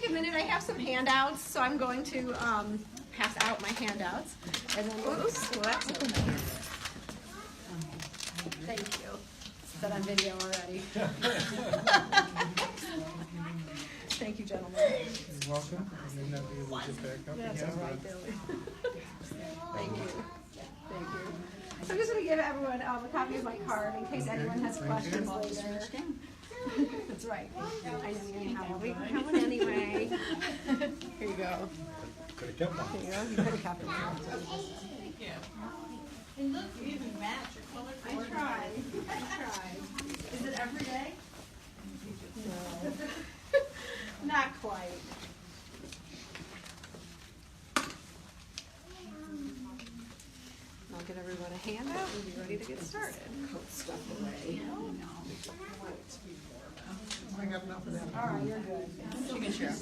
take a minute. I have some handouts, so I'm going to pass out my handouts. And then, oops, well, that's so nice. Thank you. Set on video already. Thank you, gentlemen. You're welcome. I may not be able to get back up That's again, all right, but Billy. Thank you. Thank you. So I'm just going to give everyone a copy of my card in case anyone has questions later. That's right. I know you didn't have one. We can have one anyway. Here you go. could have kept one. Here you go. You could have kept it. Thank you. And look, you even match your color. I tried. I tried. Is it every day? No. Not quite. I'll get everyone a handout and be ready to get started. Put stuff away. I got enough of that. All right, you're good. You can share.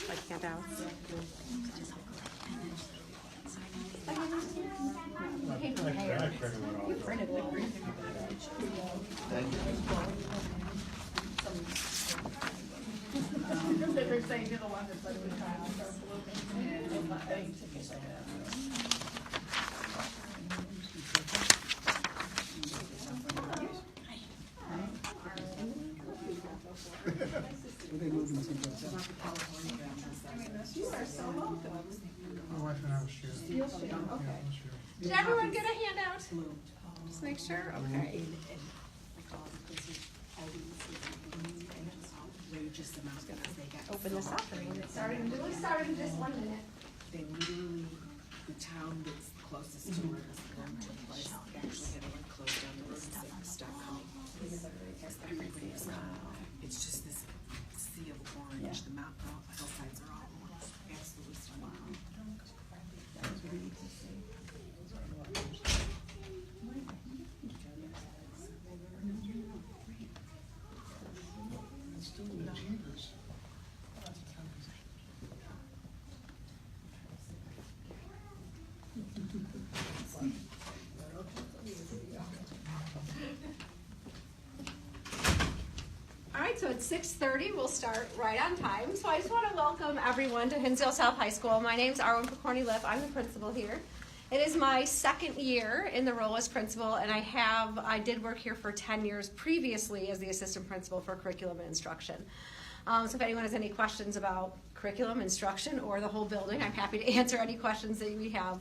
Like handouts. I printed one off. Printed one. They're saying you're the one that said it was trying You are so welcome. My wife and I was shooting. You'll shoot, okay. Did everyone get a handout? Just make sure, okay. Open this up. We'll start in just 1 minute. They literally, the town that's closest to where it's going to place, actually had to close down the road and say, stop coming. Everybody is coming. It's just this sea of orange, the mountain, hillsides are all orange, absolutely stunning. All right, so it's 6:30. We'll start right on time. So I just want to welcome everyone to Hinsdale South High School. My name's Arwen Picorni-Liff. I'm the principal here. It is my second year in the role as principal, and I did work here for 10 years previously as the assistant principal for curriculum and instruction. So if anyone has any questions about curriculum, instruction, or the whole building, I'm happy to answer any questions that we have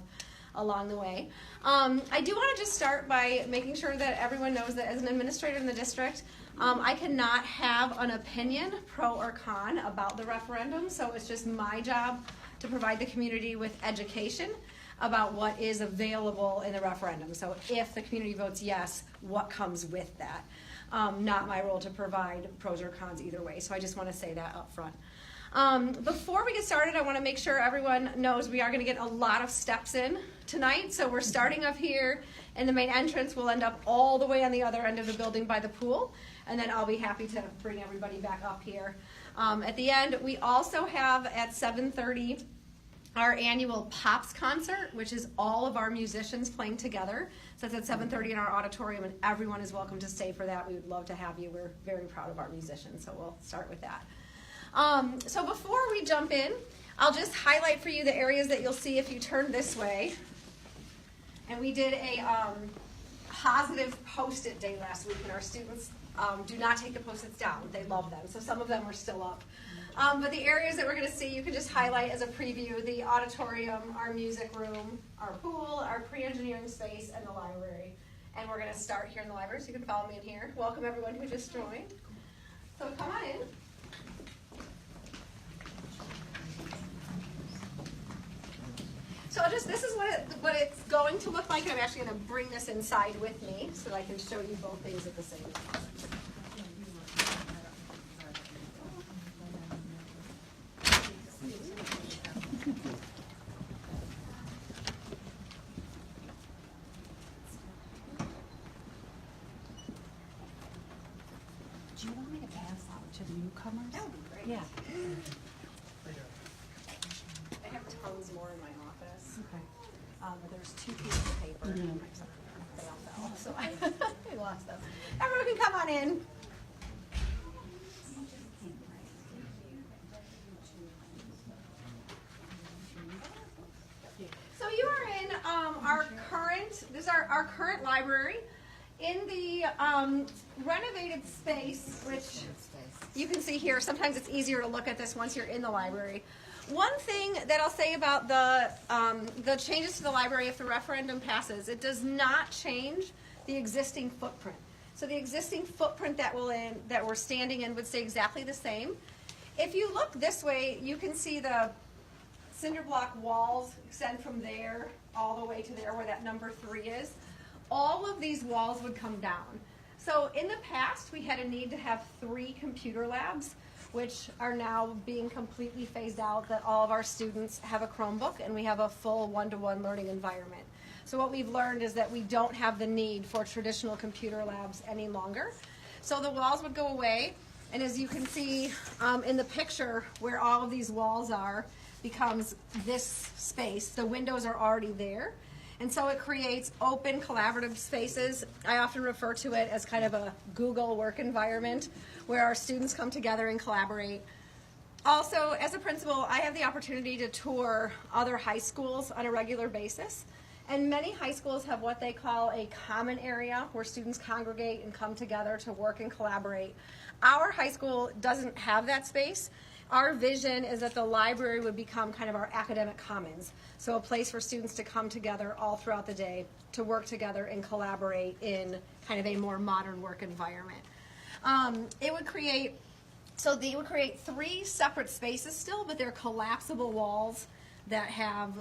along the way. I do want to just start by making sure that everyone knows that as an administrator in the district, I cannot have an opinion, pro or con, about the referendum, so it's just my job to provide the community with education about what is available in the referendum. So if the community votes yes, what comes with that? Not my role to provide pros or cons either way, so I just want to say that up front. Before we get started, I want to make sure everyone knows we are going to get a lot of steps in tonight. So we're starting up here in the main entrance. We'll end up all the way on the other end of the building by the pool. And then I'll be happy to bring everybody back up here. At the end, we also have at 7:30 our annual Pops concert, which is all of our musicians playing together. So it's at 7:30 in our auditorium, and everyone is welcome to stay for that. We would love to have you. We're very proud of our musicians, so we'll start with that. So before we jump in, I'll just highlight for you the areas that you'll see if you turn this way. And we did a positive Post-it day last week, and our students do not take the Post-its down. They love them, so some of them are still up. But the areas that we're going to see, you can just highlight as a preview: the auditorium, our music room, our pool, our pre-engineering space, and the library. And we're going to start here in the library, so you can follow me in here. Welcome everyone who just joined. So come on in. So this is what it's going to look like, and I'm actually going to bring this inside with me so that I can show you both things at the same time. Do you want me to pass out to the newcomers? That would be great. Yeah. have tons more in my office. Okay. But there's 2 pieces of paper. They all fell, so I lost them. Everyone can come on in. So you are in this is our current library in the renovated space, which you can see here. Sometimes it's easier to look at this once you're in the library. One thing that I'll say about the changes to the library if the referendum passes, it does not change the existing footprint. So the existing footprint that we're standing in would stay exactly the same. If you look this way, you can see the cinder block walls extend from there all the way to there where that number 3 is. All of these walls would come down. So in the past, we had a need to have 3 computer labs, which are now being completely phased out, that all of our students have a Chromebook and we have a full one-to-one learning environment. So what we've learned is that we don't have the need for traditional computer labs any longer. So the walls would go away, and as you can see in the picture where all of these walls are, becomes this space. The windows are already there. And so it creates open collaborative spaces. I often refer to it as kind of a Google work environment where our students come together and collaborate. Also, as a principal, I have the opportunity to tour other high schools on a regular basis. And many high schools have what they call a common area where students congregate and come together to work and collaborate. Our high school doesn't have that space. Our vision is that the library would become kind of our academic commons. So a place for students to come together all throughout the day to work together and collaborate in kind of a more modern work environment. It would create 3 separate spaces still, but they're collapsible walls that have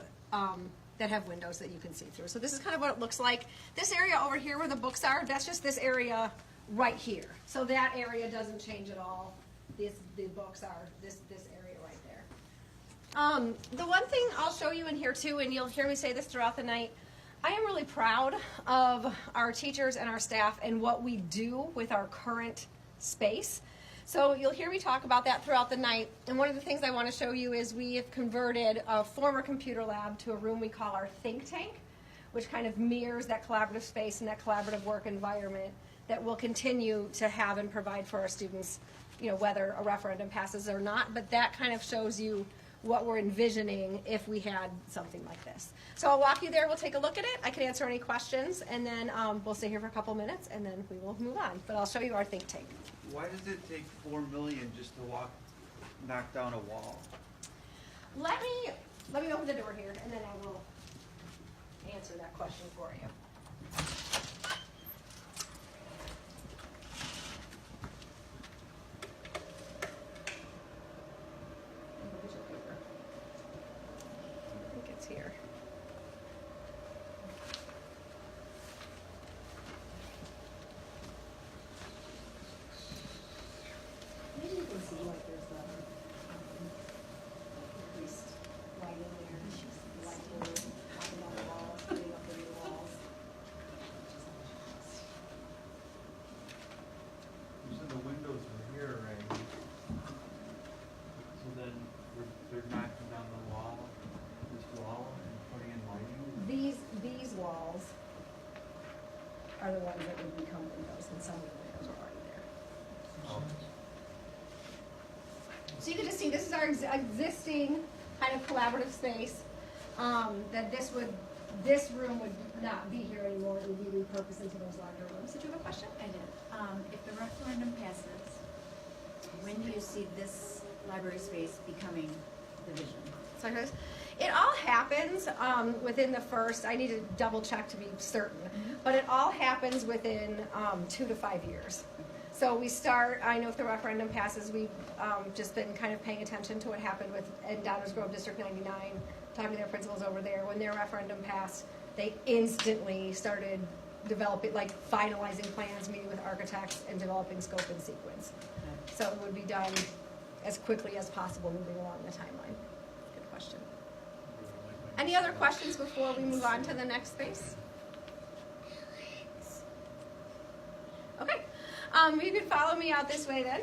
windows that you can see through. So this is kind of what it looks like. This area over here where the books are, that's just this area right here. So that area doesn't change at all. The books are this area right there. The one thing I'll show you in here too, and you'll hear me say this throughout the night, I am really proud of our teachers and our staff and what we do with our current space. So you'll hear me talk about that throughout the night. And one of the things I want to show you is we have converted a former computer lab to a room we call our think tank, which kind of mirrors that collaborative space and that collaborative work environment that we'll continue to have and provide for our students, you know, whether a referendum passes or not. But that kind of shows you what we're envisioning if we had something like this. So I'll walk you there, we'll take a look at it, I can answer any questions, and then we'll stay here for a couple minutes, and then we will move on. But I'll show you our think tank. Why does it take $4 million just to knock down a wall? Let me open the door here, and then I will answer that question for you. I think it's here. Maybe you can see like there's the increased lighting there, lighting, knocking down the walls, putting up the new walls. You said the windows were here, right? So then they're knocking down the wall, this wall, and putting in lighting? These walls are the ones that would become windows, and some of the windows are already there. Oh. So you can just see this is our existing kind of collaborative space. That this room would not be here anymore. It would be repurposed into those larger rooms. Did you have a question? I did. If the referendum passes, when do you see this library space becoming the vision? So it all happens within the first. I need to double check to be certain, but it all happens within 2 to 5 years. So we start. I know if the referendum passes, we've just been kind of paying attention to what happened in Downers Grove District 99. Talking to their principals over there, when their referendum passed, they instantly started developing, like finalizing plans, meeting with architects, and developing scope and sequence. So it would be done as quickly as possible, moving along the timeline. Good question. Any other questions before we move on to the next space? Okay. You can follow me out this way then.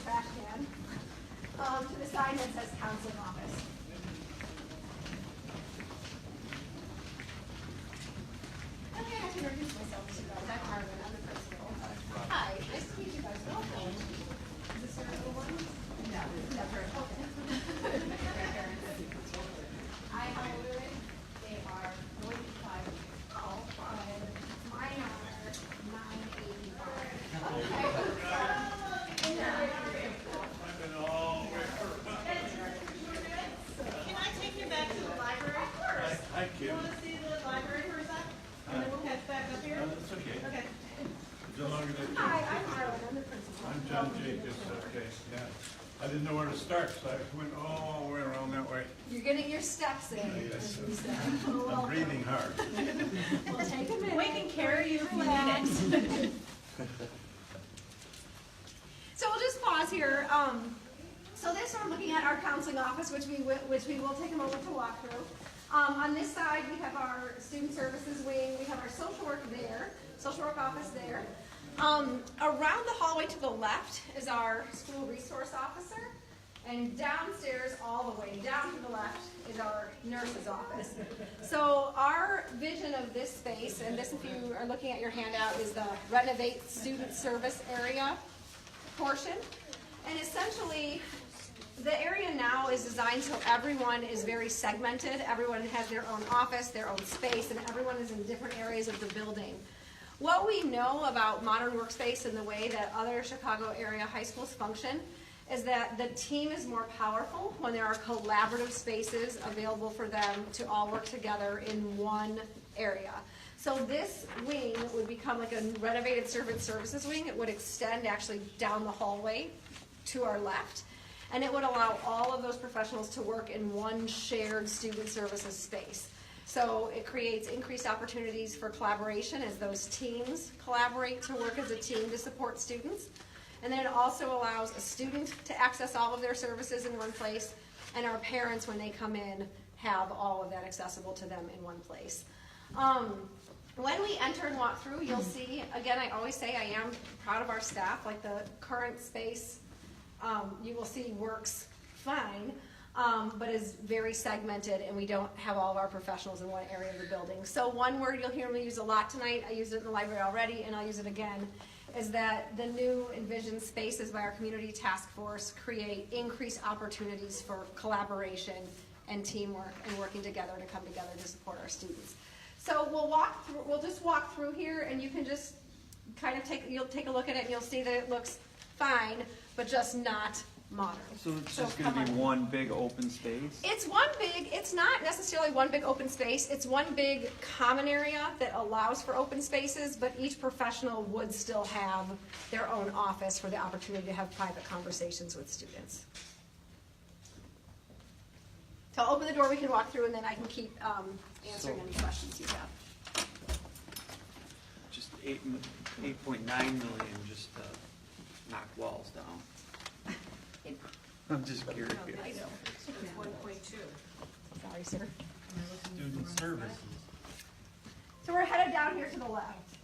trash can, to the sign that says counseling office. Okay, I have to introduce myself to you guys. I'm Carmen, I'm the principal. Hi, nice to meet you guys. Welcome. Is this your little one? No. Never. Okay. I have a little, they are 45, all 5. Mine are 985. Okay. Can I take you back to the library? Of course. Hi, You Kim. want to see the library for a sec? And then we'll head back up here? That's okay. Okay. So long as it- Hi, I'm Arlen, I'm the principal. I'm John Jacobs, okay, yeah. I didn't know where to start, so I went all the way around that way. You're getting your steps in. Yes. as we say. I'm Welcome. breathing hard. Well, take a minute. We can carry you for Relax. minutes. So we'll just pause here. So this we're looking at our counseling office, which we will take a moment to walk through. On this side, we have our student services wing. We have our social work there, social work office there. Around the hallway to the left is our school resource officer. And downstairs, all the way down to the left, is our nurse's office. So our vision of this space, and this if you are looking at your handout, is the renovate student service area portion. And essentially, the area now is designed so everyone is very segmented. Everyone has their own office, their own space, and everyone is in different areas of the building. What we know about modern workspace and the way that other Chicago area high schools function is that the team is more powerful when there are collaborative spaces available for them to all work together in one area. So this wing would become like a renovated servant services wing. It would extend actually down the hallway to our left. And it would allow all of those professionals to work in one shared student services space. So it creates increased opportunities for collaboration as those teams collaborate to work as a team to support students. And then it also allows a student to access all of their services in one place, and our parents, when they come in, have all of that accessible to them in one place. When we enter and walk through, you'll see, again, I always say I am proud of our staff, like the current space, you will see works fine, but is very segmented, and we don't have all of our professionals in one area of the building. So one word you'll hear me use a lot tonight, I used it in the library already, and I'll use it again, is that the new envisioned spaces by our community task force create increased opportunities for collaboration and teamwork and working together to come together to support our students. So we'll just walk through here, and you can just kind of you'll take a look at it and you'll see that it looks fine, but just not modern. So it's just gonna be one big open space? It's not necessarily one big open space, it's one big common area that allows for open spaces, but each professional would still have their own office for the opportunity to have private conversations with students. So I'll open the door, we can walk through, and then I can keep answering any questions you have. Just 8.9 million just to knock walls down. I'm just curious. I know. It's 1.2. Sorry, sir. Student services. So we're headed down here to the left.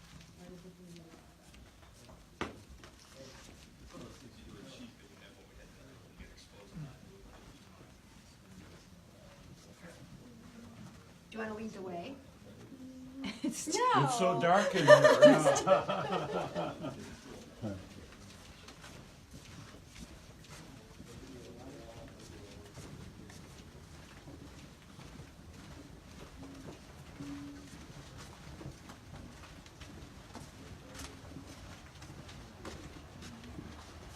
Do you want to lead the way? No. It's so dark in here.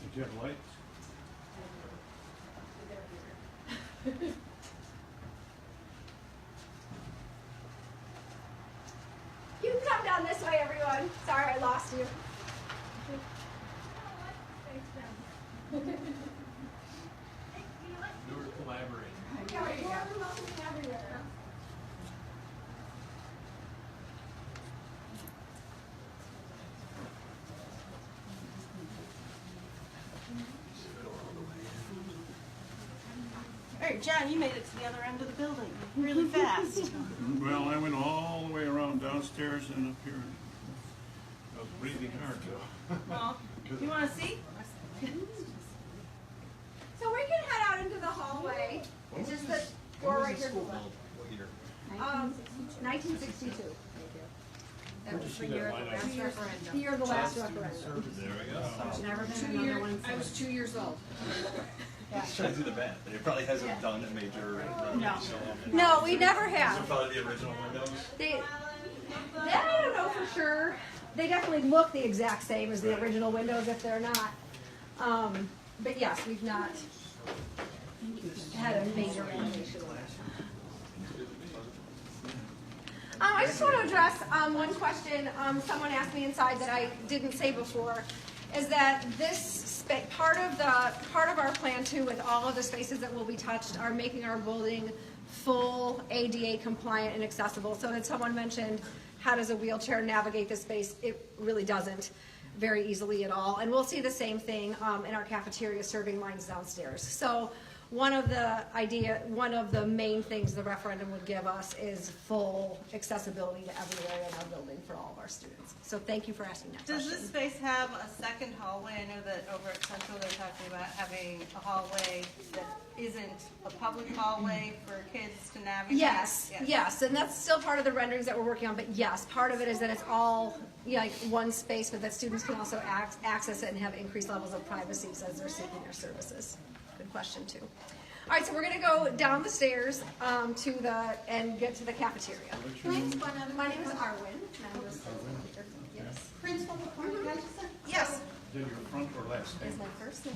Did you have lights? You can come down this way, everyone. Sorry, I lost you. We're collaborating. Yeah, we're more welcome everywhere. All right, John, you made it to the other end of the building really fast. Well, I went all the way around downstairs and up here. I was breathing hard though. Well, you want to see? hallway. It's just the door right here. What year? 1962. That was the year of the last referendum. The year of the last referendum. There we go. There's never been another one I was since. 2 years old. Just trying to do the math. And it probably hasn't done a major renovation. No, we never These are have. probably the original windows. I don't know for sure. They definitely look the exact same as the original windows if they're not. But yes, we've not had a major renovation. I just want to address one question someone asked me inside that I didn't say before, is that this part of our plan too, with all of the spaces that will be touched, are making our building full ADA compliant and accessible. So that someone mentioned, how does a wheelchair navigate this space? It really doesn't very easily at all. And we'll see the same thing in our cafeteria serving lines downstairs. So one of the main things the referendum would give us is full accessibility to every area in our building for all of our students. So thank you for asking that Does question. this space have a second hallway? I know that over at Central they're talking about having a hallway that isn't a public hallway for kids to navigate. Yes, and that's still part of the renderings that we're working on, but yes, part of it is that it's all like one space, but that students can also access it and have increased levels of privacy as they're seeking their services. Good question too. All right, so we're going to go down the stairs and get to the cafeteria. My name is Arwen. Yes. Principal McCormick, can I just say? Yes. Is it your front or last name? Is my first name.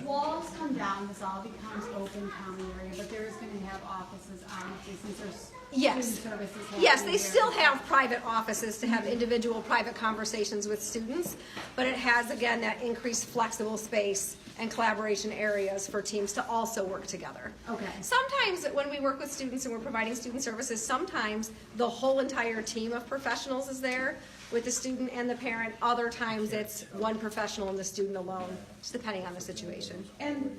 Walls come down, this all becomes open common area, but there is gonna have offices, honestly, since there's Yes. student services. Yes, happening they there. still have private offices to have individual private conversations with students, but it has, again, that increased flexible space and collaboration areas for teams to also work together. Okay. Sometimes when we work with students and we're providing student services, sometimes the whole entire team of professionals is there with the student and the parent. Other times it's one professional and the student alone, just depending on the situation. And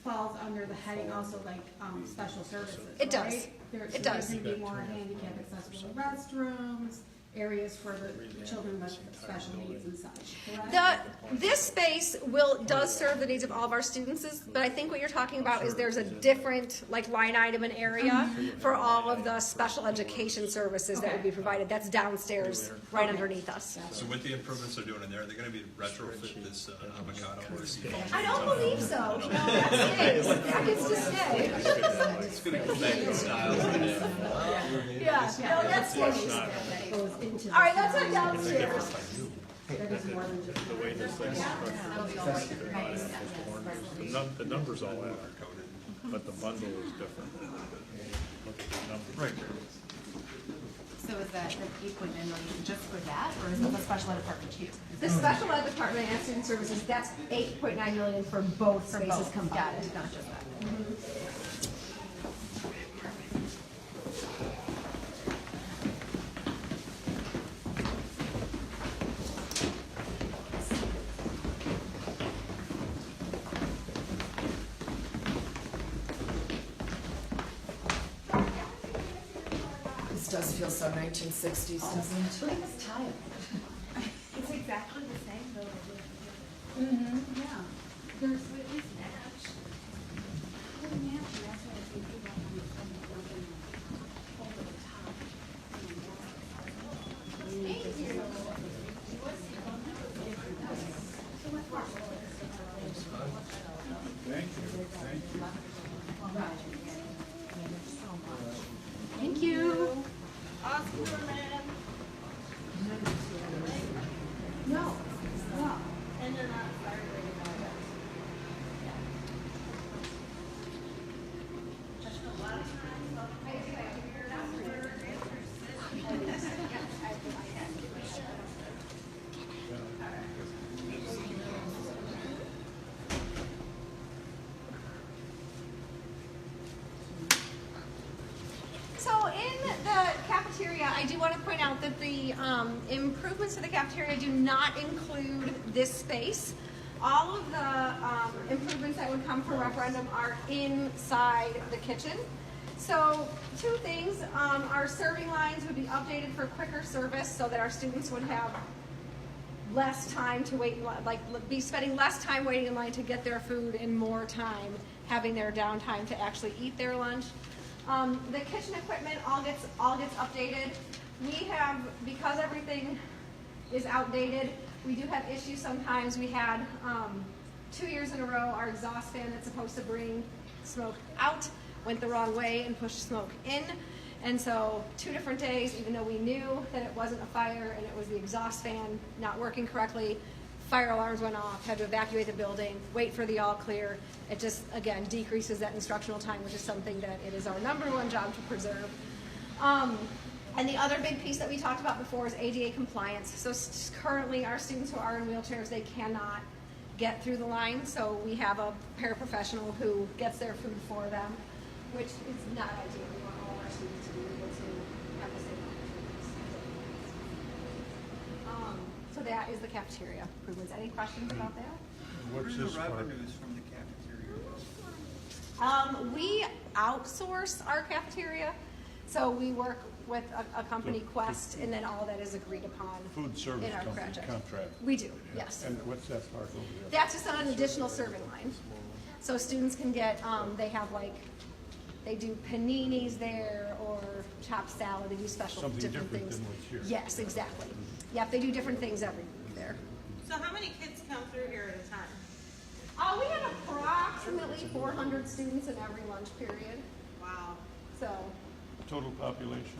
falls under the heading also like, special services, It does. right? It does. There's gonna be more handicap accessible restrooms, areas for the children with special needs and such, correct? This space does serve the needs of all of our students, but I think what you're talking about is there's a different line item and area for all of the special education services that would be provided. That's downstairs, right underneath us. So with the improvements they're doing in there, they're going to be retrofit this avocado or seafoam. I don't believe so. No, that stays. That gets to stay. It's going to come back in style. Yeah, no, that stays. Goes into All right, let's head downstairs. That is more than just. The way this thing's structured, the numbers all add, but the bundle is different. Look at the numbers. Right. So is that the 8.9 million just for that, or is it the special ed department too? The special ed department and student services, that's 8.9 million for both spaces combined. Got it, not just that. This does feel so 1960s, doesn't it? Look at this tile. It's exactly the same though. Mm-hmm, yeah. There's, it is match. It doesn't match, and that's why I think people have to come over the top. Thank you, thank you. Thank you. Oscar, man. No, no. And they're not fire rated either. A lot of times, So in the cafeteria, I do want to point out that the improvements to the cafeteria do not include this space. All of the improvements that would come from referendum are inside the kitchen. So two things, our serving lines would be updated for quicker service so that our students would have less time to wait, be spending less time waiting in line to get their food and more time having their downtime to actually eat their lunch. The kitchen equipment all gets updated. We have, because everything is outdated, we do have issues sometimes. We had 2 years in a row, our exhaust fan that's supposed to bring smoke out went the wrong way and pushed smoke in. And so 2 different days, even though we knew that it wasn't a fire and it was the exhaust fan not working correctly, fire alarms went off, had to evacuate the building, wait for the all clear. It just, again, decreases that instructional time, which is something that it is our #1 job to preserve. And the other big piece that we talked about before is ADA compliance. So currently our students who are in wheelchairs, they cannot get through the line. So we have a paraprofessional who gets their food for them, which is not ideal. We want all our students to be able to have the same opportunities. So that is the cafeteria improvements. Any questions about that? What's Where's this the part? revenues from the cafeteria? We outsource our cafeteria. So we work with a company, Quest, and then all that is agreed upon Food service in our company project. contract. We do, yes. And what's that part over there? That's just on an additional serving line. So students can get, they have they do paninis there or chopped salad. They do special Something different different things. than what's here. Yes, exactly. Yep, they do different things every week there. So how many kids come through here at a time? We have approximately 400 students in every lunch period. Wow. So Total population?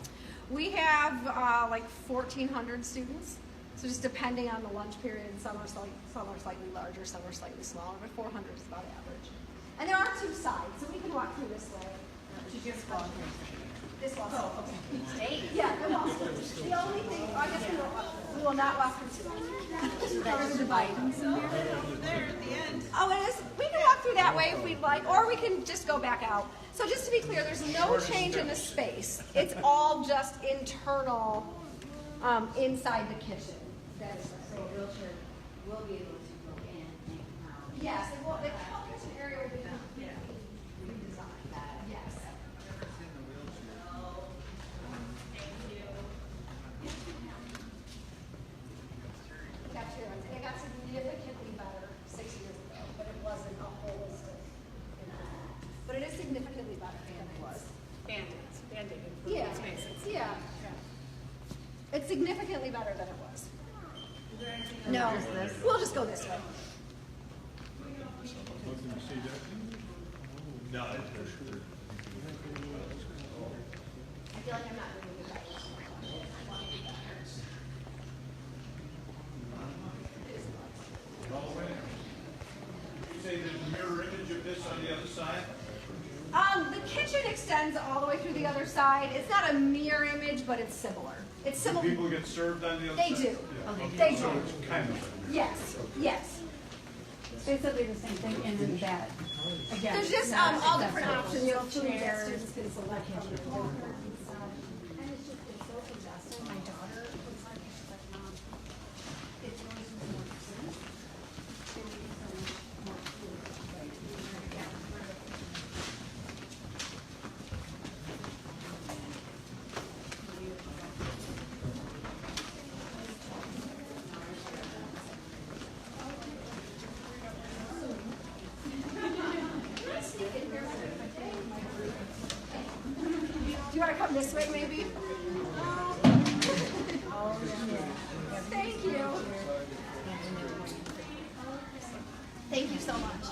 we have 1,400 students. So just depending on the lunch period, some are slightly larger, some are slightly smaller, but 400 is about average. And there are 2 sides, so we can walk through this way. This wall. Oh, okay. Yeah, the wall. The only thing, I guess we will not walk through too. There's a divide over there at the end. Oh, it is. We can walk through that way if we'd like, or we can just go back out. So just to be clear, there's no change in the space. It's all just internal inside the kitchen. That is right. So a wheelchair will be able to go in and out. Yes, it will. The whole kitchen area will be redesigned. Yes. Cafeteria, and it got significantly better 6 years ago, but it wasn't a holistic. But it is significantly better than it was. Band-Aid Yeah, improvement spaces. yeah. It's significantly better than it was. No, we'll just go this way. Looking to see that? No, I feel like I'm not doing it right. You say there's a mirror image of this on the other side? The kitchen extends all the way through the other side. It's not a mirror image, but it's similar. It's Do similar. people get served on the other They side? do. Yeah. They So do. it's kind of. Yes, yes. Basically the same thing, and then that, again. There's just all different options. You know, food that Chairs. students can select from. And it's just been so congested. My daughter was like, she's like, Mom, it's always more students. They need so much more food. Do you want to come this way, maybe? Thank you. Thank you so much.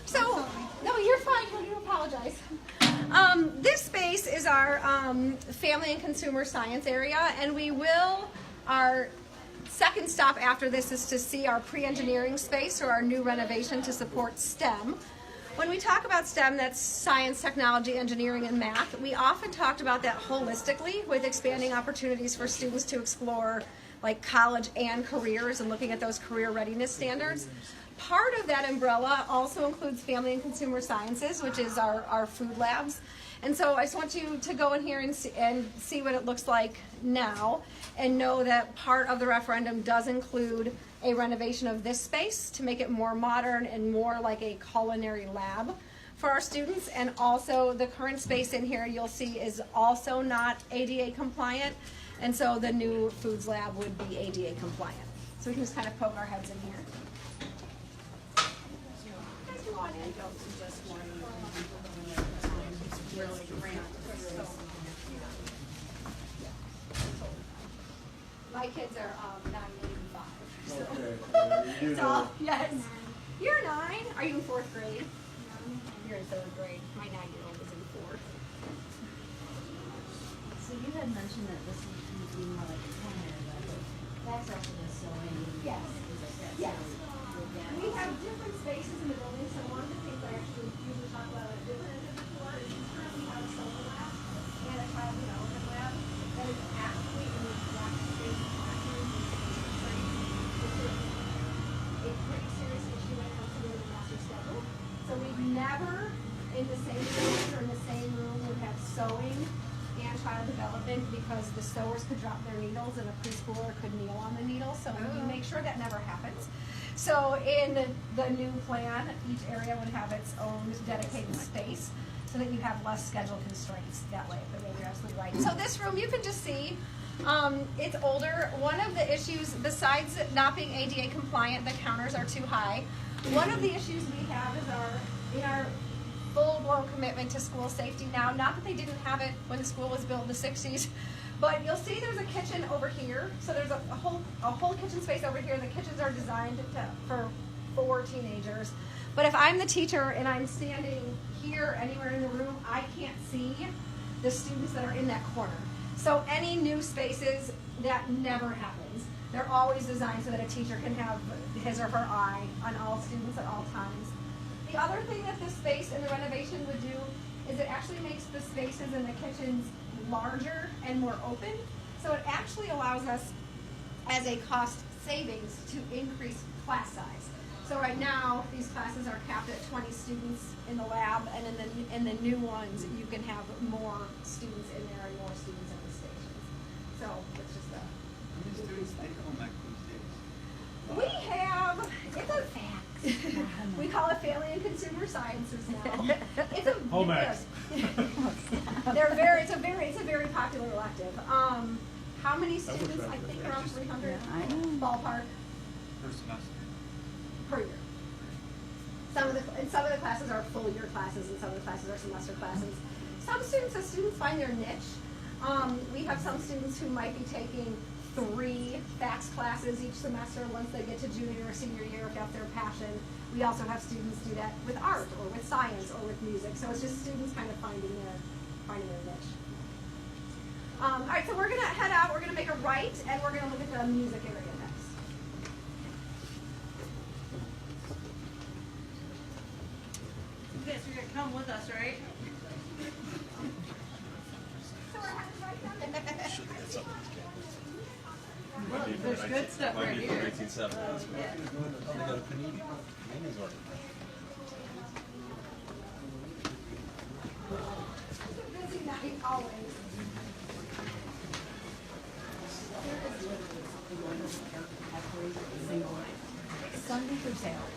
So, no, you're fine. Don't you apologize. This space is our family and consumer science area, and our second stop after this is to see our pre-engineering space, or our new renovation to support STEM. When we talk about STEM, that's science, technology, engineering, and math. We often talked about that holistically with expanding opportunities for students to explore like college and careers and looking at those career readiness standards. Part of that umbrella also includes family and consumer sciences, which is our food labs. And so I just want you to go in here and see what it looks like now, and know that part of the referendum does include a renovation of this space to make it more modern and more like a culinary lab for our students. And also the current space in here you'll see is also not ADA compliant, and so the new foods lab would be ADA compliant. So we can just kind of poke our heads in here. Guys, come on in. My kids are 9, 8, and 5. So. You So, yes. You're 9. Are you in 4th grade? You're in 3rd grade. My 9-year-old is in 4th. So you had mentioned that this would be more like a culinary lab, but that's also the sewing. Yes. Things like that. Yes. So would that We also- have different spaces in the building, so one of the things I actually usually talk about at different ends of the floor is we currently have a sewing lab and a child development lab that is actually in the exact same classroom. It's a pretty serious issue when it comes to doing the master schedule. So we've never, in the same space or in the same room, would have sewing and child development because the sewers could drop their needles and a preschooler could kneel on the needle. So we make sure that never happens. So in the new plan, each area would have its own dedicated space so that you have less schedule constraints that way. But you're absolutely right. So this room, you can just see, it's older. One of the issues, besides it not being ADA compliant, the counters are too high. One of the issues we have is in our full-blown commitment to school safety now. Not that they didn't have it when the school was built in the 60s, but you'll see there's a kitchen over here. So there's a whole kitchen space over here. The kitchens are designed for 4 teenagers. But if I'm the teacher and I'm standing here anywhere in the room, I can't see the students that are in that corner. So any new spaces, that never happens. They're always designed so that a teacher can have his or her eye on all students at all times. The other thing that this space and the renovation would do is it actually makes the spaces in the kitchens larger and more open. So it actually allows us, as a cost savings, to increase class size. So right now, these classes are capped at 20 students in the lab, and in the new ones, you can have more students in there and more students in the stations. So it's just a. How many students take home ec these days? We have, it's a, we call it Family and Consumer Sciences now. It's a Home ec. it's a very popular elective. How many students? I think around 300 ballpark Per semester. per year. Some of the classes are full year classes, and some of the classes are semester classes. Some students find their niche. We have some students who might be taking 3 FACS classes each semester once they get to junior or senior year if that's their passion. We also have students do that with art or with science or with music. So it's just students kind of finding their niche. All right, so we're gonna head out. We're gonna make a right, and we're gonna look at the music area next. You guys are gonna come with us, right? So we're headed right down there. Should have got something. Well, there's good stuff right here. 1970s. Yeah. Oh, they got a panini. Panini's order. It's a busy night always. Sunday for sale.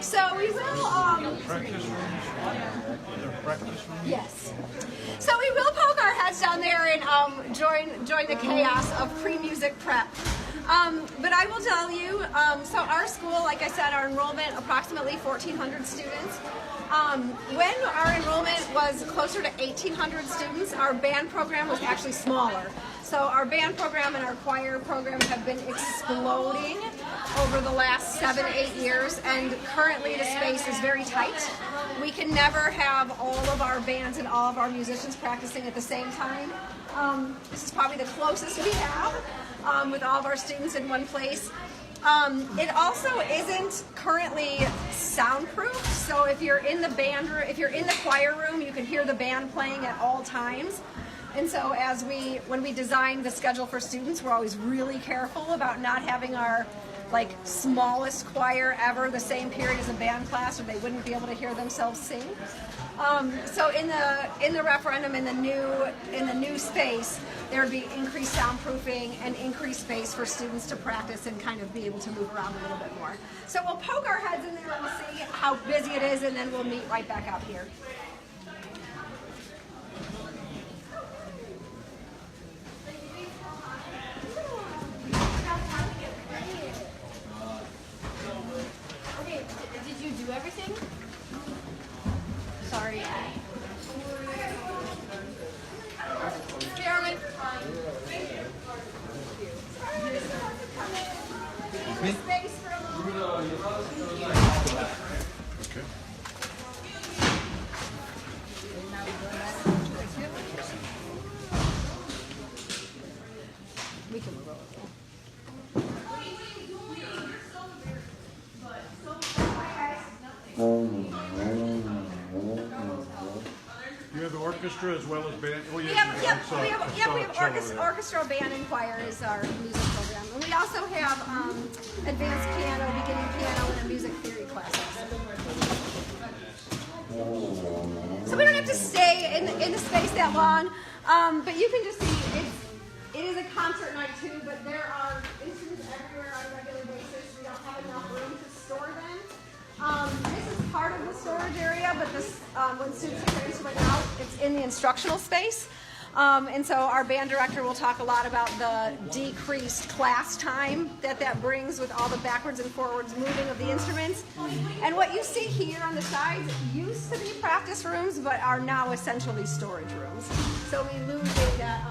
So we will, Practice rooms? They're practice rooms? yes. So we will poke our heads down there and join the chaos of pre-music prep. But I will tell you, so our school, like I said, our enrollment, approximately 1,400 students. When our enrollment was closer to 1,800 students, our band program was actually smaller. So our band program and our choir program have been exploding over the last 7-8 years, and currently the space is very tight. We can never have all of our bands and all of our musicians practicing at the same time. This is probably the closest we have with all of our students in one place. It also isn't currently soundproof, so if you're in the band room, if you're in the choir room, you can hear the band playing at all times. And so when we design the schedule for students, we're always really careful about not having our like smallest choir ever, the same period as a band class, or they wouldn't be able to hear themselves sing. So in the referendum, in the new space, there would be increased soundproofing and increased space for students to practice and kind of be able to move around a little bit more. So we'll poke our heads in there and we'll see how busy it is, and then we'll meet right back out here. Okay, did you do everything? Sorry. Jeremy. Space for a Okay. We can move over. You have the orchestra as well as band? Oh, We yes, have, you yep, I saw- we have, I yep, saw we a have cello there. orchestra, band, and choir is our music program. And we also have advanced piano, beginning piano, and a music theory classes. So we don't have to stay in the space that long, but you can just see it is a concert night too, but there are instruments everywhere on a regular basis. We don't have enough room to store them. This is part of the storage area, but this when students take their instrument out, it's in the instructional space. And so our band director will talk a lot about the decreased class time that brings with all the backwards and forwards moving of the instruments. And what you see here on the sides used to be practice rooms, but are now essentially storage rooms. So we lose that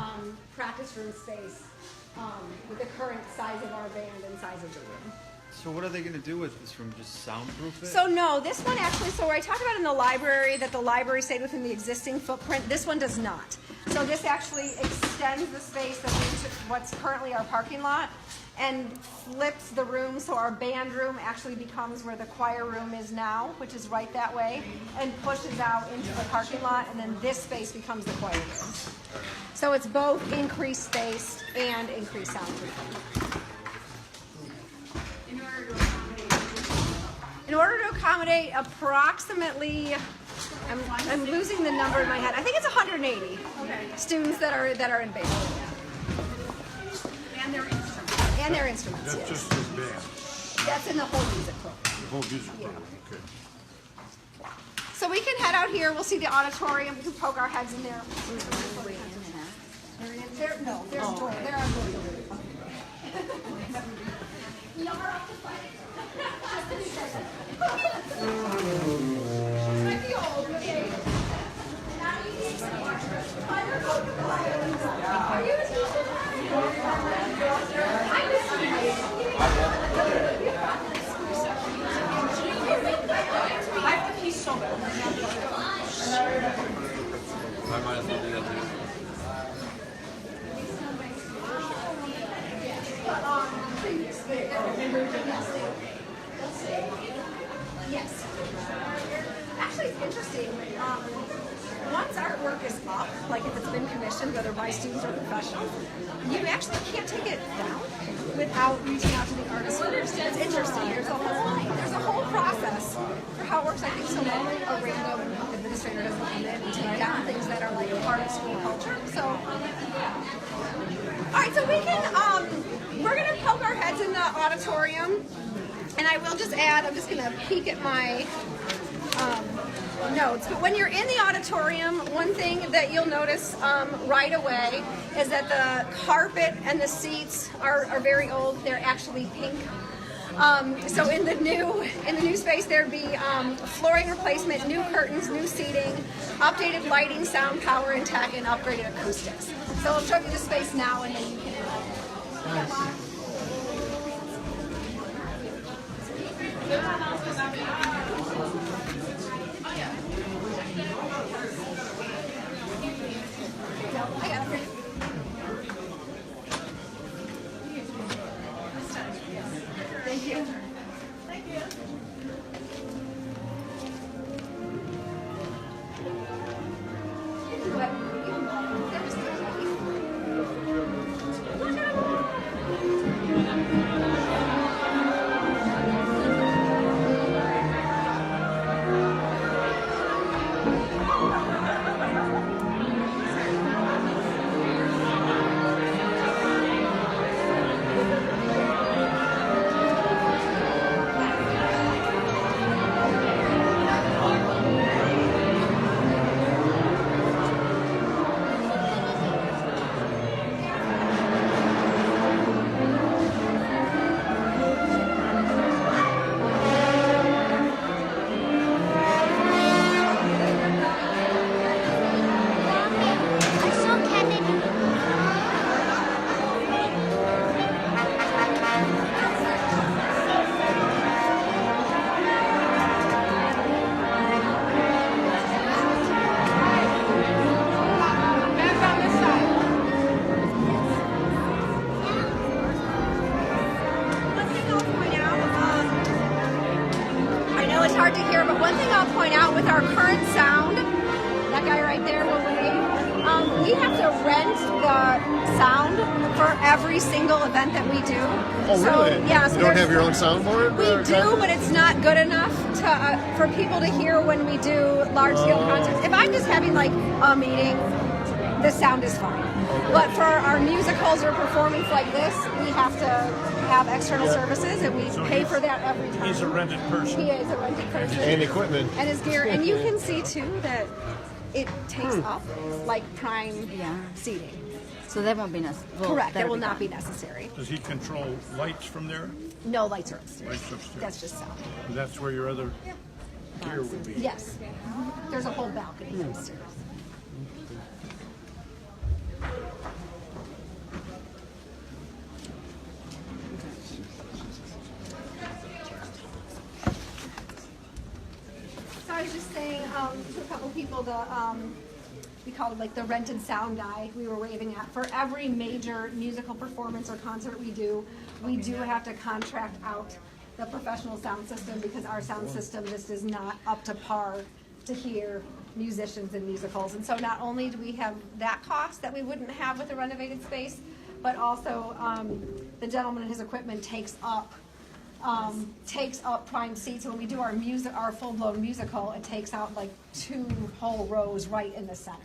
practice room space with the current size of our band and size of the room. So what are they gonna do with this room? Just soundproof it? So no, this one actually, so where I talked about in the library that the library stayed within the existing footprint, this one does not. So this actually extends the space of what's currently our parking lot and flips the room, so our band room actually becomes where the choir room is now, which is right that way, and pushes out into the parking lot, and then this space becomes the choir room. So it's both increased space and increased soundproofing. In order to accommodate approximately, I'm losing the number in my head. I think it's 180 students that are in band. And their instruments. And their instruments, That's yes. just his band, That's in the whole music program. the whole music program, okay. So we can head out here. We'll see the auditorium. We can poke our heads in there. No, there's a door. There are doors. We are up to fight. Might be old, okay? Now you need some more. Are you a teacher? I have to pee so bad. I might as well do that too. Yes. Actually, it's interesting. Once artwork is up, like if it's been commissioned, whether by students or professionals, you actually can't take it down without reaching out to the artist first. It's interesting. There's a whole process for how it works. I think so normally a random administrator doesn't come in and take down things that are like part of school culture. So, all right. So we can. We're gonna poke our heads in the auditorium. And I will just add, I'm just going to peek at my notes. But when you're in the auditorium, one thing that you'll notice right away is that the carpet and the seats are very old. They're actually pink. So in the new space, there'd be flooring replacement, new curtains, new seating, updated lighting, sound, power, and tech, and upgraded acoustics. So I'll show you the space now, and then you can. Thank you. Thank you. sound, that guy right there will wave. We have to rent the sound for every single event that we do. Oh, really? Yeah. So you don't there's- have your own soundboard? We do, but it's not good enough to for people to hear when we do large-scale concerts. If I'm just having like a meeting, the sound is fine. But for our musicals or performance like this, we have to have external services, and we pay for that every time. He's a rented person. He is a rented person. And equipment. And his gear. And you can see too that it takes up like prime seating. So that won't be necessary. Correct. That will not be necessary. Does he control lights from there? No lights are upstairs. Lights upstairs. That's just sound. That's where your other gear would be. Yes. There's a whole balcony upstairs. So I was just saying to a couple people, we call it like the rented sound guy we were waving at. For every major musical performance or concert we do have to contract out the professional sound system because our sound system just is not up to par to hear musicians and musicals. And so not only do we have that cost that we wouldn't have with a renovated space, but also the gentleman and his equipment takes up prime seats. When we do our full-blown musical, it takes out like 2 whole rows right in the center.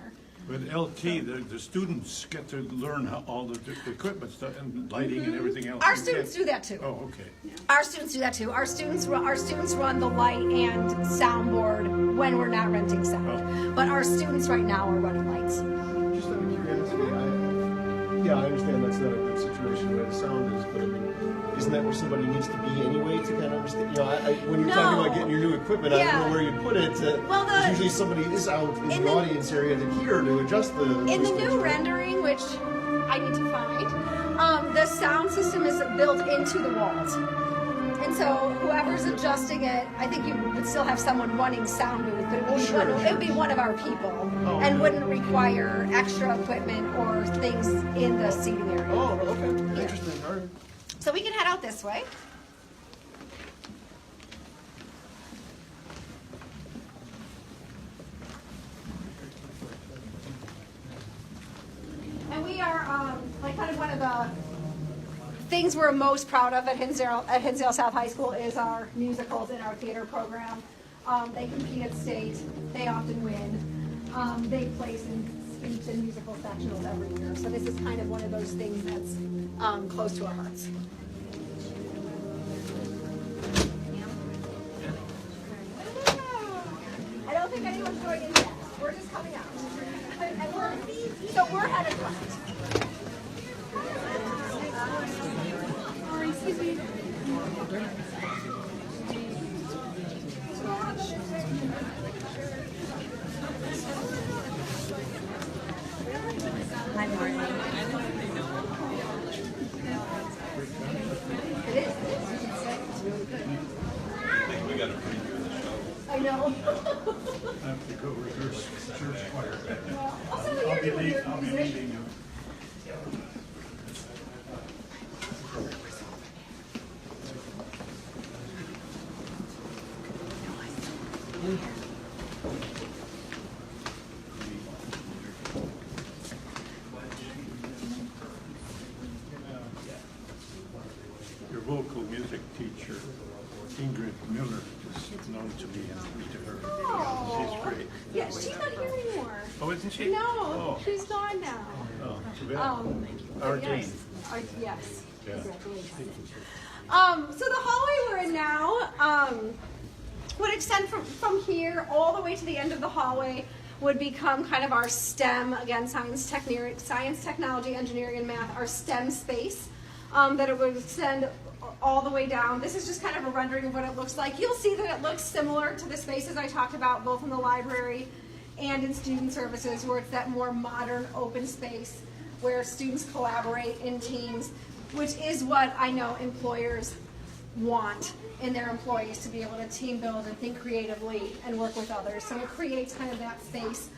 With LT, the students get to learn how all the equipment stuff and lighting and everything else. Our students do that too. Oh, okay. Our students do that too. Our students run the light and soundboard when we're not renting sound. But our students right now are running lights. Just out of curiosity, I understand that's not a good situation where the sound is, but I mean, isn't that where somebody needs to be anyway to kind of understand? You know, when you're talking about getting your new equipment, I don't know where you put it. There's usually somebody is out in the audience area to hear to adjust the. In the new rendering, which I need to find, the sound system is built into the walls. And so whoever's adjusting it, I think you would still have someone running sound booth, but it would be one of our people and wouldn't require extra equipment or things in the seating area. Oh, okay. Interesting. All right. So we can head out this way. And we are like kind of one of the things we're most proud of at Hinsdale South High School is our musicals and our theater program. They compete at state. They often win. They place in speech and musical sectionals every year. So this is kind of one of those things that's close to our hearts. I don't think anyone's going in yet. We're just coming out. So we're headed front. Sorry, excuse me. Hi, Marty. It is. It's really good. I think we got a preview of the show. I know. I have to go rehearse church choir. Also, you're doing your I'll be music. leaving you. Your vocal music teacher, Ingrid Miller, is known to me and me to her. She's great. Yeah, she's not here anymore. Oh, isn't she? No, Oh, she's gone now. oh, too bad. Our Jane. yes. Yeah. Congratulations. So the hallway we're in now would extend from here all the way to the end of the hallway. Would become kind of our STEM, again, science, technology, engineering, and math, our STEM space. That it would extend all the way down. This is just kind of a rendering of what it looks like. You'll see that it looks similar to the spaces I talked about, both in the library and in student services, where it's that more modern open space where students collaborate in teams, which is what I know employers want in their employees, to be able to team build and think creatively and work with others. So it creates kind of that space.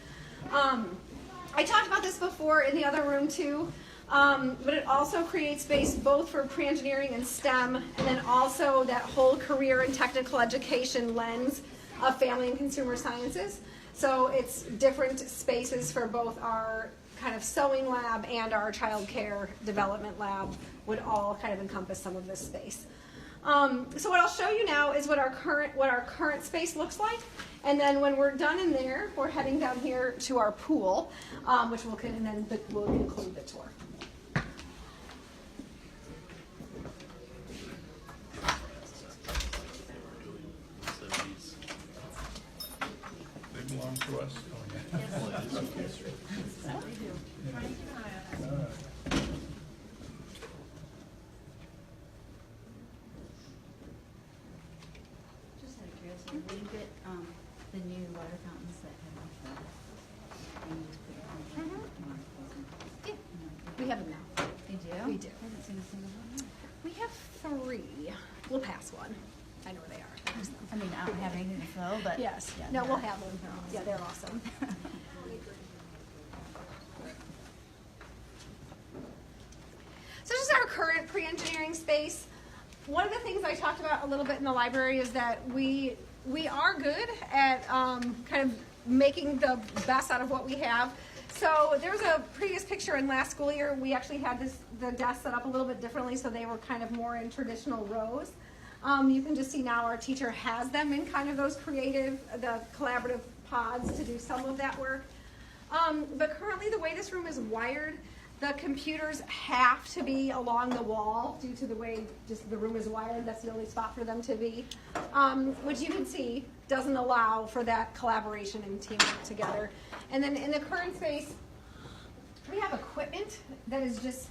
I talked about this before in the other room too, but it also creates space both for pre-engineering and STEM, and then also that whole career and technical education lens of family and consumer sciences. So it's different spaces for both our kind of sewing lab and our child care development lab would all kind of encompass some of this space. So what I'll show you now is what our current space looks like, and then when we're done in there, we're heading down here to our pool, which we'll include the tour. They belong to us. Just out of curiosity, will you get, the new water fountains that have like the thing you put your hand in? Yeah, we have them now. You do? We do. I haven't seen a single one. We have 3. We'll pass one. I know where they are. There's them. I mean, I don't have anything to fill, but. Yes. yeah, No, they're- we'll have them. they're awesome. Yeah, they're awesome. So this is our current pre-engineering space. One of the things I talked about a little bit in the library is that we are good at kind of making the best out of what we have. So there's a previous picture in last school year. We actually had the desks set up a little bit differently, so they were kind of more in traditional rows. You can just see now our teacher has them in kind of those creative, the collaborative pods to do some of that work. But currently the way this room is wired, the computers have to be along the wall due to the way just the room is wired. That's the only spot for them to be, which you can see doesn't allow for that collaboration and teamwork together. And then in the current space, we have equipment that is just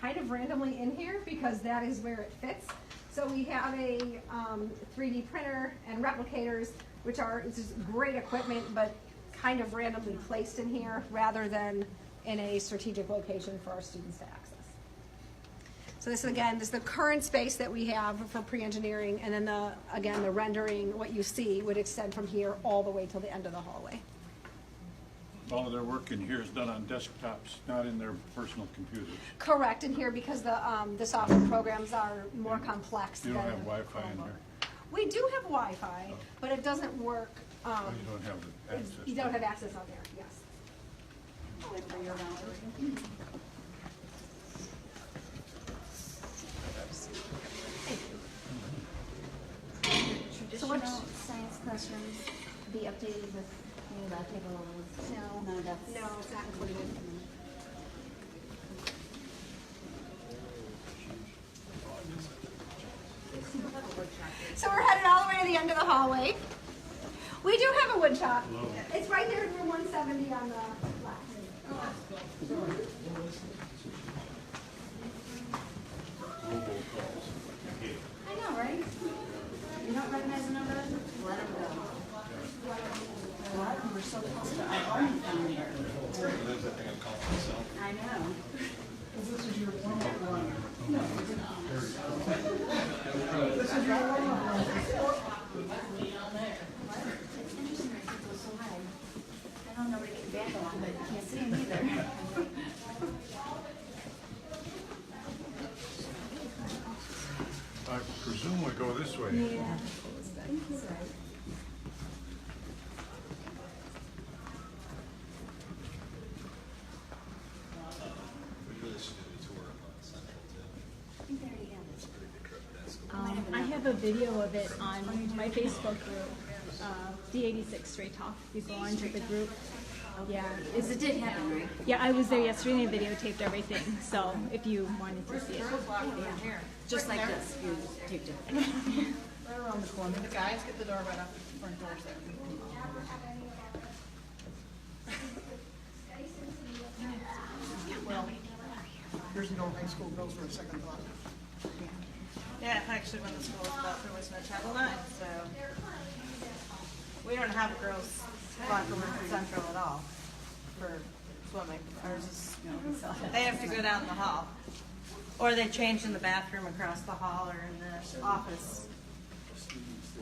kind of randomly in here because that is where it fits. So we have a 3D printer and replicators, which are it's just great equipment, but kind of randomly placed in here rather than in a strategic location for our students to access. So this is the current space that we have for pre-engineering, and then the rendering, what you see, would extend from here all the way till the end of the hallway. All of their work in here is done on desktops, not in their personal computers. Correct, in here because the software programs are more complex. You don't than have Wi-Fi in there. We do have Wi-Fi, but it doesn't work. Oh, you don't have the access. You don't have access on there, yes. Traditional science classrooms be updated with new lab tables? No. No, that's. No, it's not included. So we're headed all the way to the end of the hallway. We do have a wood shop. It's right there in room 170 on the left. I know, right? You don't recognize the number? Let them go. A lot of them are so close to our own phone number. There's that thing I'm calling myself. I know. It's interesting that it goes so high. I don't know where to get your band on, but you can't see them either. I presume we go this way. Yeah. We really should do a tour of Central too. It's a pretty big trip to that school. I have a video of it on my Facebook group, D86 Straight Talk. You go onto the group. Yeah, Because it did happen, right? yeah, I was there yesterday and I videotaped everything. So if you wanted to see it, Just like this, you taped it. Right around the corner. The guys get the door right off the front doors there. Well, there's no high school girls for a second thought. Yeah, actually, when the school was built, there was no Title IX, so we don't have a girls' locker room at Central at all for swimming. Ours is, they have to go down the hall, or they change in the bathroom across the hall or in the office. Students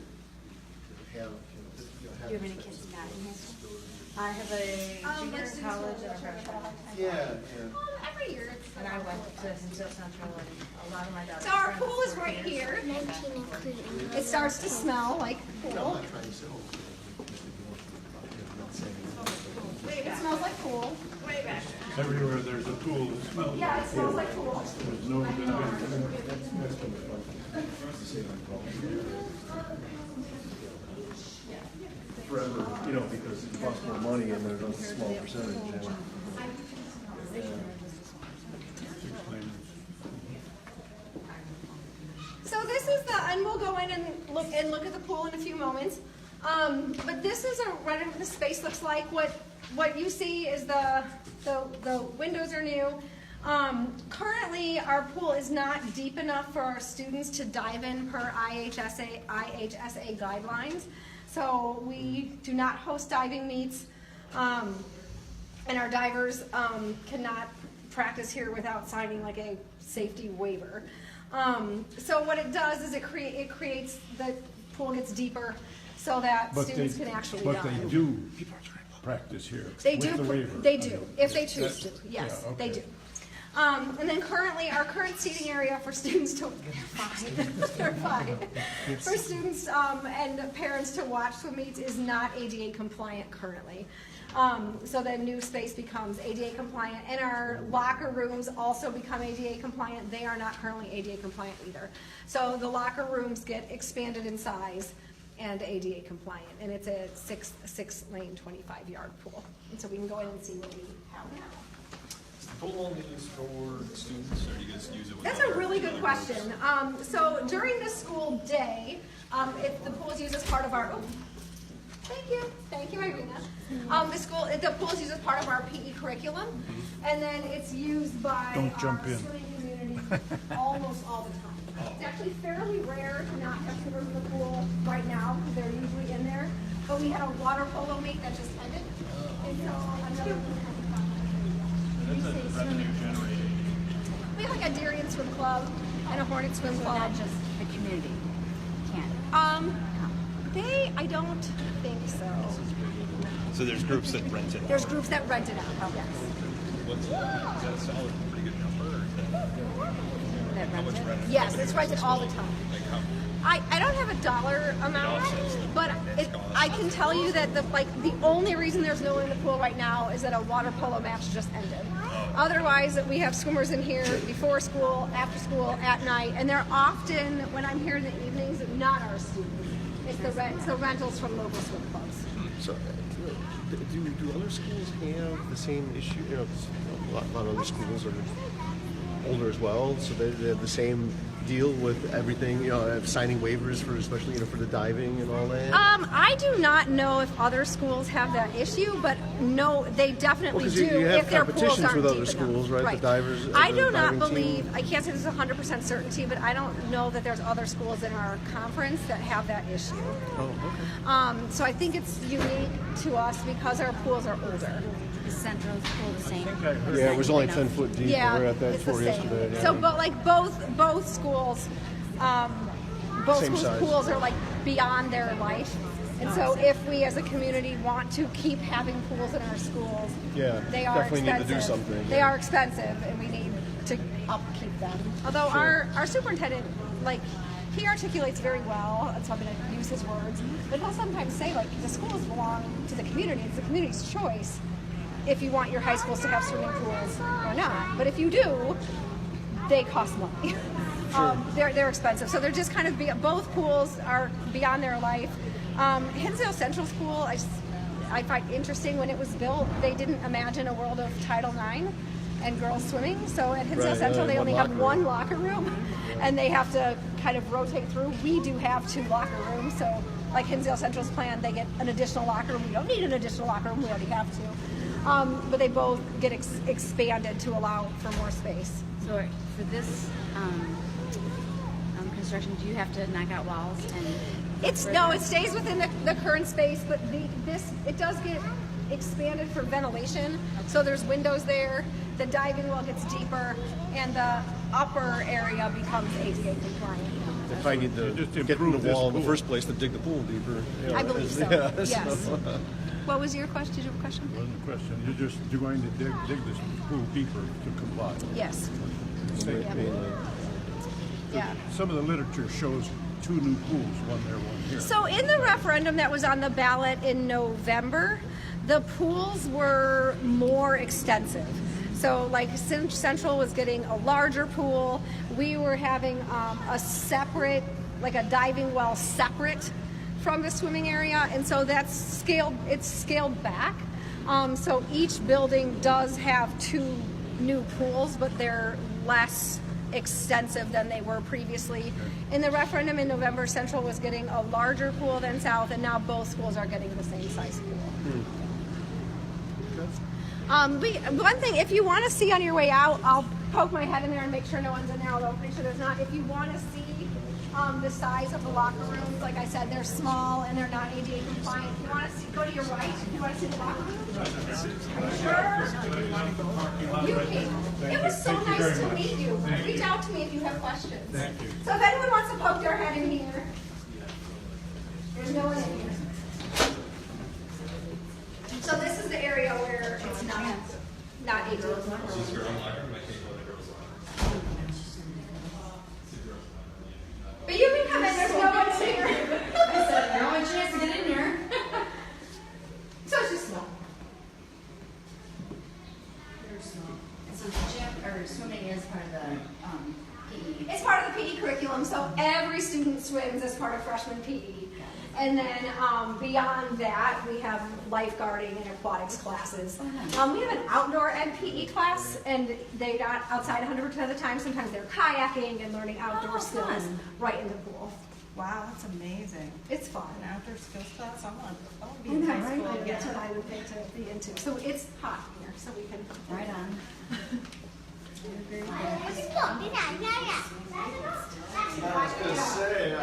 that have, Do you have any kids not in high school? I have a junior in college and a freshman. Yeah. Every year. And I went to Hinsdale Central, and a lot of my daughters. So our pool is right here. It starts to smell like pool. Everywhere there's a pool, it smells Yeah, like it smells like pool. there's no denying. Forever, you know, because it costs more money and there's a small percentage, you know. So this is and we'll go in and look at the pool in a few moments. But this is right what the space looks like. What you see is the windows are new. Currently, our pool is not deep enough for our students to dive in per IHSA guidelines. So we do not host diving meets, and our divers cannot practice here without signing like a safety waiver. So what it does is it creates the pool gets deeper so that students can actually dive. But they do practice here They with the do. waiver. They do if they choose to. That's- Yes, yeah, they okay. do. And then our current seating area for students to they're fine. For students and parents to watch swim meets is not ADA compliant currently. So the new space becomes ADA compliant, and our locker rooms also become ADA compliant. They are not currently ADA compliant either. So the locker rooms get expanded in size and ADA compliant, and it's a six lane 25-yard pool. And so we can go in and see what we have now. Is the pool only used for students, or do you guys use it with That's a other really good divers? question. So during the school day, if the pool is used as part of our, thank you, Irina. The pool is used as part of our PE curriculum, and then it's used by Don't jump our in. swimming community almost all the time. It's actually fairly rare to not have swimmers in the pool right now, because they're usually in there. But we had a water polo meet that just ended, and so another. We have like a Darien Swim Club and a Hornet Swim So Club. not just the community can't. I don't think so. So there's groups that rent it. There's groups that rent it out, yes. Is that a solid, pretty good number? Or is that, how much rent? Yes, it's rented all the time. Like how? I don't have a dollar amount, but I can tell you that the only reason there's no one in the pool right now is that a water polo match just ended. Otherwise, we have swimmers in here before school, after school, at night, and they're often, when I'm here in the evenings, not our students. It's the rentals from local swim clubs. So, do other schools have the same issue? You know, 'cause a lot of other schools are older as well, so they have the same deal with everything. You know, signing waivers for, especially for the diving and all that. I do not know if other schools have that issue, but no, they definitely Well, 'cause do you have if their pools competitions aren't with deep other enough. schools, right? The divers, I the do not diving believe. team. I can't say this is 100% certainty, but I don't know that there's other schools in our conference that have that issue. Oh, okay. So I think it's unique to us because our pools are older. Is Central's pool the same? Yeah, it was only 10 foot deep. Yeah, We were at that it's the tour same. yesterday. Yeah. So, but like both schools, both Same schools' size. pools are like beyond their life. And so if we as a community want to keep having pools in our schools, Yeah, they are definitely need to expensive. do something, They yeah. are expensive and we need to upkeep them. Although our superintendent, he articulates very well, and so I'm going to use his words, but he'll sometimes say the schools belong to the community. It's the community's choice if you want your high schools to have swimming pools or not. But if you do, they cost money. They're expensive. So they're just kind of both pools are beyond their life. Hinsdale Central School, I find interesting. When it was built, they didn't imagine a world of Title IX and girls swimming. So at Hinsdale Right, Central, they one only have locker one room. locker room, and they have to kind of rotate through. We do have 2 locker rooms, so like Hinsdale Central's plan, they get an additional locker room. We don't need an additional locker room. We already have 2. But they both get expanded to allow for more space. So for this construction, do you have to knock out walls and? It stays within the current space, but it does get expanded for ventilation. So there's windows there. The diving well gets deeper, and the upper area becomes ADA compliant. They probably need to Just get in the improve this wall in the pool. first place to dig the pool deeper. You know, I believe so. yeah, Yes. What was your question? Did you have a question? Wasn't the question. You're going to dig this pool deeper to comply. Yes. Mainly. Yeah. Some of the literature shows 2 new pools, one there, one here. So in the referendum that was on the ballot in November, the pools were more extensive. So like Central was getting a larger pool. We were having a separate, like a diving well separate from the swimming area, and so it's scaled back. So each building does have 2 new pools, but they're less extensive than they were previously. In the referendum in November, Central was getting a larger pool than South, and now both schools are getting the same size pool. One thing, if you want to see on your way out, I'll poke my head in there and make sure no one's in there, although I'm pretty sure there's not. If you want to see the size of the locker rooms, like I said, they're small and they're not ADA compliant. If you want to go to your right, if you want to see the locker rooms. Are you sure? You can. It was so nice to meet you. Reach out to me if you have questions. Thank you. So if anyone wants to poke their head in here, there's no one in here. So this is the area where it's not ADA compliant. But you can come in, there's no one here. I said, no one chance to get in here. So it's just small. They're small. And so gym or swimming is part of the PE. It's part of the PE curriculum, so every student swims as part of freshman PE. And then beyond that, we have lifeguarding and aquatics classes. We have an outdoor ed PE class, and they're not outside 100% of the time. Sometimes they're kayaking and learning outdoor skills right in the pool. Wow, that's amazing. It's fun. An outdoor skills class, I want to be in high Right? school. That's what I would pick to be into. So it's hot here, so we can. Right on. I was gonna say,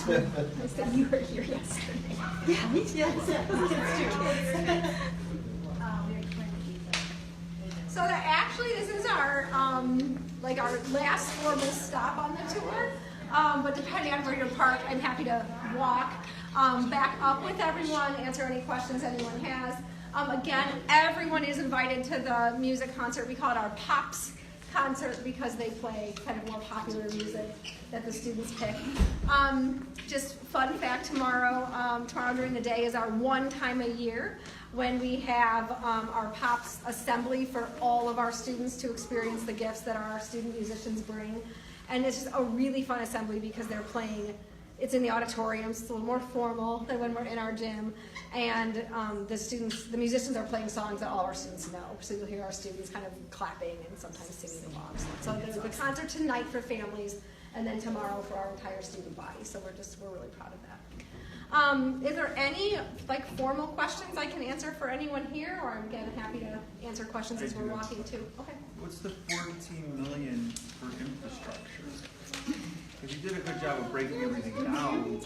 I said you were here yesterday. Yeah, me too. So they're actually, this is our like our last formal stop on the tour. But depending on where you park, I'm happy to walk back up with everyone, answer any questions anyone has. Again, everyone is invited to the music concert. We call it our Pops concert because they play kind of more popular music that the students pick. Just fun fact, tomorrow during the day is our one time a year when we have our Pops assembly for all of our students to experience the gifts that our student musicians bring. And it's just a really fun assembly because they're playing, it's in the auditorium, so it's a little more formal than when we're in our gym. And the musicians are playing songs that all our students know. So you'll hear our students kind of clapping and sometimes singing along. So there's the concert tonight for families, and then tomorrow for our entire student body. So we're really proud of that. Is there any formal questions I can answer for anyone here, or I'm again happy to answer questions as we're walking too. Okay. What's the 14 million for infrastructure? Because you did a good job of breaking everything down.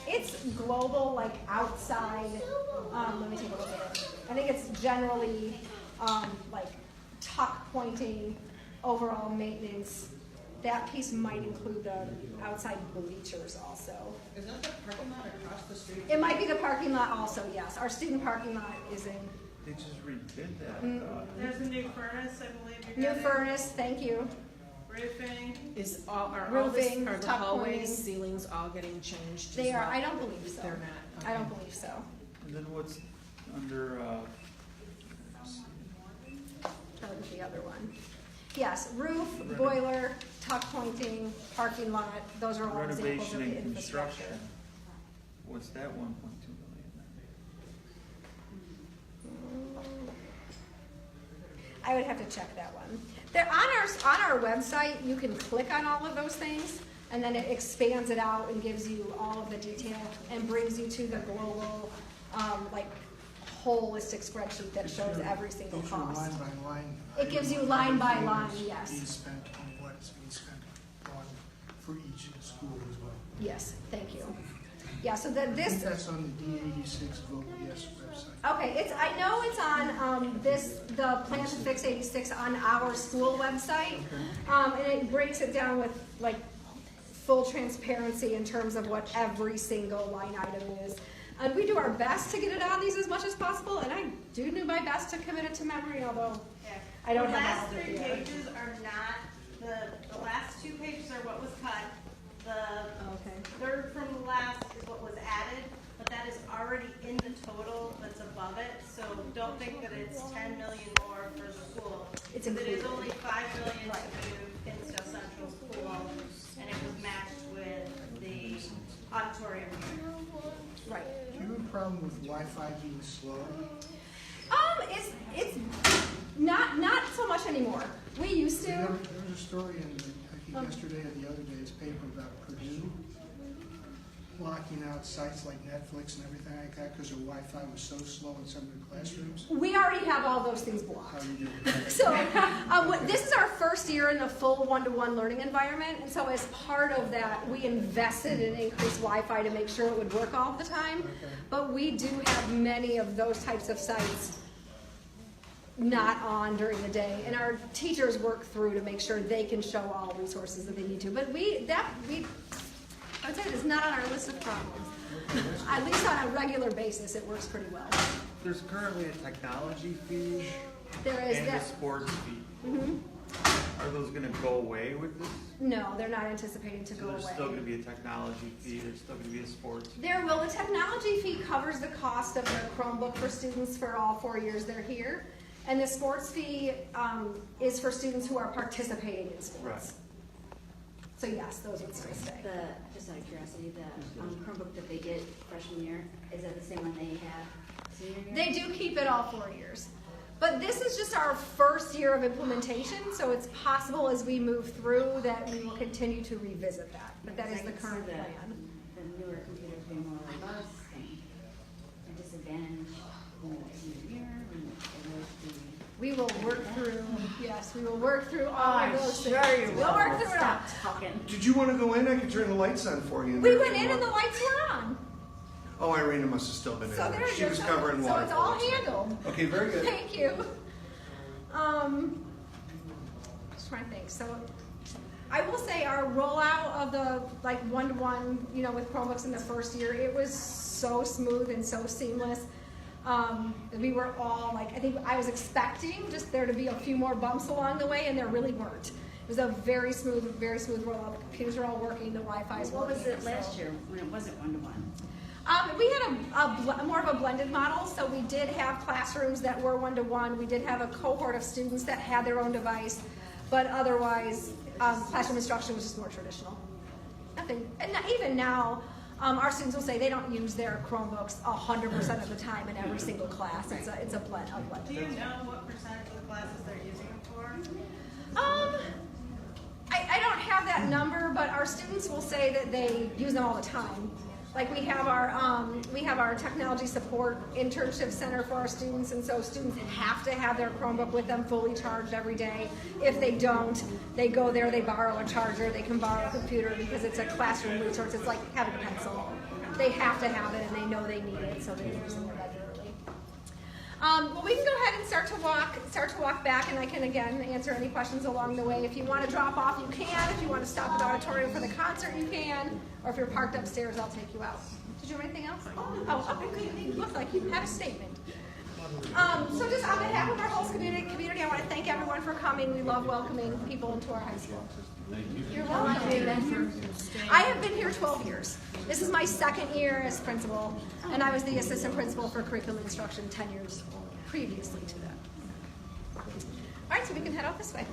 It's global, outside. Let me take a look at it. I think it's generally tuck pointing, overall maintenance. That piece might include the outside bleachers also. Is that the parking lot across the street? It might be the parking lot also, yes. Our student parking lot is in. They just redid that. There's a new furnace, I believe. New furnace, thank you. Roofing. Are Roofing, the tuck hallways, pointing. ceilings all getting changed? They as are, well? I don't believe so. They're not. I Okay. don't believe so. And then what's under, That was the other one. Yes, roof, boiler, tuck pointing, parking lot, those are all examples renovation of the and infrastructure. construction? What's that 1.2 million? I would have to check that one. They're on our website, you can click on all of those things, and then it expands it out and gives you all of the detail and brings you to the global, holistic spreadsheet that shows every single cost. Line by line. It gives you line by line, Being yes. spent on what is being spent on for each school as well. Yes, thank you. Yeah, so I think this, that's on the D86 Vocal Yes website. okay, I know it's on the Plan to Fix 86 on our school website. And it breaks it down with full transparency in terms of what every single line item is. And we do our best to get it on these as much as possible, and I do my best to commit it to memory, although I don't The have last all of three it here. pages are not, the last 2 pages are what was cut. Okay. Third from the last is what was added, but that is already in the total that's above it. don't think that it's 10 million more for the pool. It's It is included. only 5 million to do Hinsdale Central's pool, and it was matched with the auditorium here. Right. Do you have a problem with Wi-Fi being slow? It's not so much anymore. We used to. There was a story in, I think yesterday or the other day's paper about Purdue blocking out sites like Netflix and everything like that because their Wi-Fi was so slow in some of the classrooms. We already have all those things How blocked. do you do it? So this is our first year in a full one-to-one learning environment, and so as part of that, we invested in increased Wi-Fi to make sure it would work all the time. But we do have many of those types of sites not on during the day, and our teachers work through to make sure they can show all resources that they need to. But I would say it's not on our list of problems. At least on a regular basis, it works pretty well. There's currently a technology fee There is and a that. sports fee. Mhm. Are those gonna go away with this? No, they're not anticipating to So go there's still away. gonna be a technology fee, there's still gonna be a sports fee. There will. The technology fee covers the cost of their Chromebook for students for all 4 years they're here. And the sports fee is for students who are participating in sports. Right. So yes, those would still stay. Just out of curiosity, the Chromebook that they get freshman year, is that the same one they have senior year? They do keep it all 4 years. But this is just our first year of implementation, so it's possible as we move through that we will continue to revisit that. But that is the current plan. The newer computers being more robust and a disadvantage in the senior year, and it was the. We will work through, yes, we will work through all of those things. Sure you will. We'll work through it all. Stop talking. Did you want to go in? I could turn the lights on for you. We went in and the lights were on. Oh, Irina must have still been in So there. there She you was go. covering So water. it's all for us. handled. Okay, very good. Thank you. Just trying to think. So I will say our rollout of the like one-to-one, with Chromebooks in the first year, it was so smooth and so seamless. We were all I think I was expecting just there to be a few more bumps along the way, and there really weren't. It was a very smooth rollout. The computers are all working. The Wi-Fi is working. What was it last year when it wasn't one-to-one? We had more of a blended model, so we did have classrooms that were one-to-one. We did have a cohort of students that had their own device, but otherwise, classroom instruction was just more traditional. Nothing, and even now, our students will say they don't use their Chromebooks 100% of the time in every single class. It's a blend. Do you know what percentage of the classes they're using it for? I don't have that number, but our students will say that they use them all the time. Like we have our technology support internship center for our students, and so students have to have their Chromebook with them fully charged every day. If they don't, they go there, they borrow a charger, they can borrow a computer because it's a classroom resource. It's like having a pencil. They have to have it, and they know they need it, so they're using it regularly. Well, we can go ahead and start to walk back, and I can again answer any questions along the way. If you want to drop off, you can. If you want to stop at the auditorium for the concert, you can. Or if you're parked upstairs, I'll take you out. Did you have anything else? Oh, okay, good. You look like you had a statement. So just on behalf of our whole community, I want to thank everyone for coming. We love welcoming people into our high school. You're welcome. I have been here 12 years. This is my second year as principal, and I was the assistant principal for curriculum instruction 10 years previously to that. All right, so we can head out this way.